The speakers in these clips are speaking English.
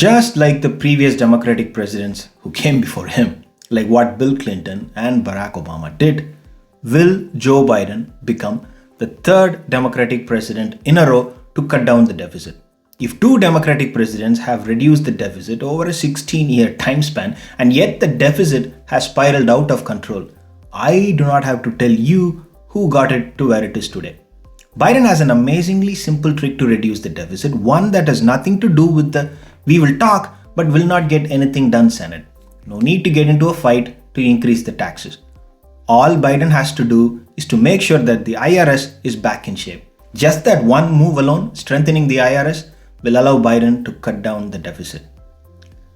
Just like the previous Democratic presidents who came before him, like what Bill Clinton and Barack Obama did, will Joe Biden become the third Democratic president in a row to cut down the deficit? If two Democratic presidents have reduced the deficit over a 16-year time span and yet the deficit has spiraled out of control, I do not have to tell you who got it to where it is today. Biden has an amazingly simple trick to reduce the deficit, one that has nothing to do with the "we will talk but will not get anything done" Senate. No need to get into a fight to increase the taxes. All Biden has to do is to make sure that the IRS is back in shape. Just that one move alone, strengthening the IRS, will allow Biden to cut down the deficit.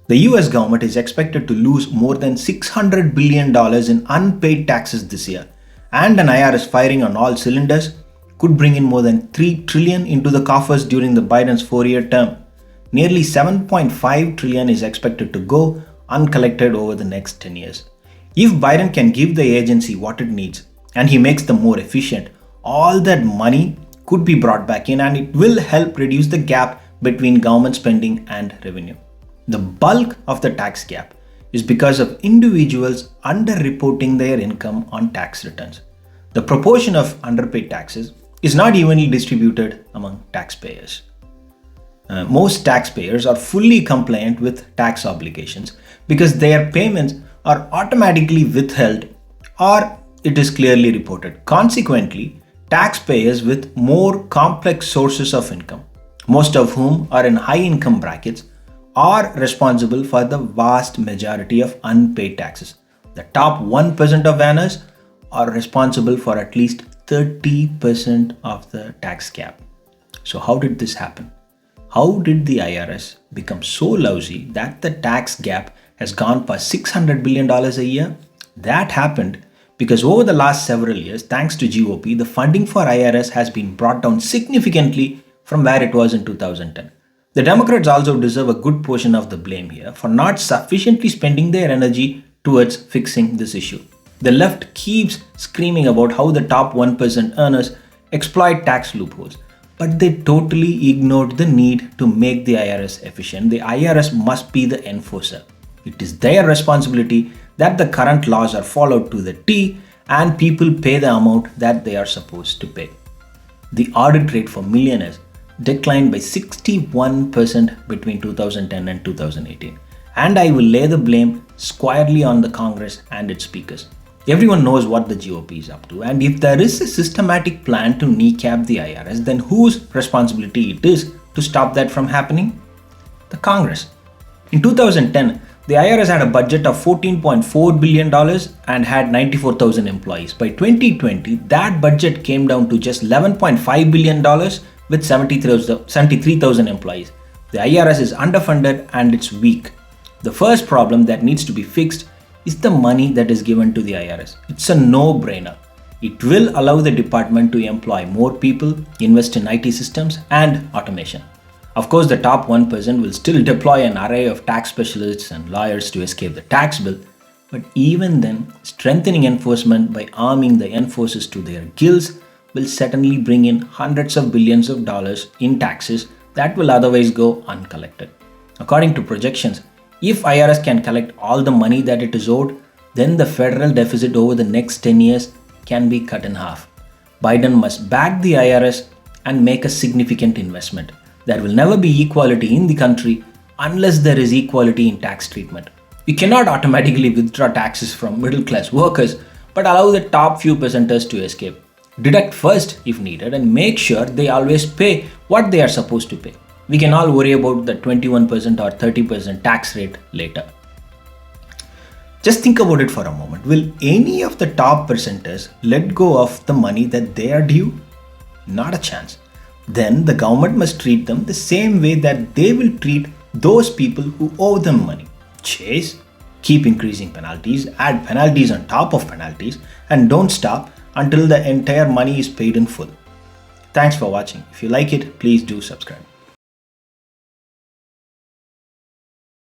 The US government is expected to lose more than $600 billion in unpaid taxes this year, and an IRS firing on all cylinders could bring in more than $3 trillion into the coffers during the Biden's 4-year term. Nearly $7.5 trillion is expected to go uncollected over the next 10 years. If Biden can give the agency what it needs and he makes them more efficient, all that money could be brought back in and it will help reduce the gap between government spending and revenue. The bulk of the tax gap is because of individuals underreporting their income on tax returns. The proportion of underpaid taxes is not evenly distributed among taxpayers. Most taxpayers are fully compliant with tax obligations because their payments are automatically withheld or it is clearly reported. Consequently, taxpayers with more complex sources of income, most of whom are in high income brackets, are responsible for the vast majority of unpaid taxes. The top 1% of earners are responsible for at least 30% of the tax gap. So how did this happen? How did the IRS become so lousy that the tax gap has gone past $600 billion a year? That happened because over the last several years, thanks to GOP, the funding for IRS has been brought down significantly from where it was in 2010. The Democrats also deserve a good portion of the blame here for not sufficiently spending their energy towards fixing this issue. The left keeps screaming about how the top 1% earners exploit tax loopholes, but they totally ignored the need to make the IRS efficient. The IRS must be the enforcer. It is their responsibility that the current laws are followed to the T and people pay the amount that they are supposed to pay. The audit rate for millionaires declined by 61% between 2010 and 2018. And I will lay the blame squarely on the Congress and its speakers. Everyone knows what the GOP is up to, and if there is a systematic plan to kneecap the IRS, then whose responsibility it is to stop that from happening? The Congress. In 2010, the IRS had a budget of $14.4 billion and had 94,000 employees. By 2020, that budget came down to just $11.5 billion with 73,000 employees. The IRS is underfunded and it's weak. The first problem that needs to be fixed is the money that is given to the IRS. It's a no-brainer. It will allow the department to employ more people, invest in IT systems and automation. Of course, the top 1% will still deploy an array of tax specialists and lawyers to escape the tax bill, but even then, strengthening enforcement by arming the enforcers to their gills will certainly bring in hundreds of billions of dollars in taxes that will otherwise go uncollected. According to projections, if IRS can collect all the money that it is owed, then the federal deficit over the next 10 years can be cut in half. Biden must back the IRS and make a significant investment. There will never be equality in the country unless there is equality in tax treatment. We cannot automatically withdraw taxes from middle-class workers, but allow the top few percenters to escape. Deduct first if needed and make sure they always pay what they are supposed to pay. We can all worry about the 21% or 30% tax rate later. Just think about it for a moment. Will any of the top percenters let go of the money that they are due? Not a chance. Then the government must treat them the same way that they will treat those people who owe them money. Chase, keep increasing penalties, add penalties on top of penalties, and don't stop until the entire money is paid in full. Thanks for watching. If you like it, please do subscribe.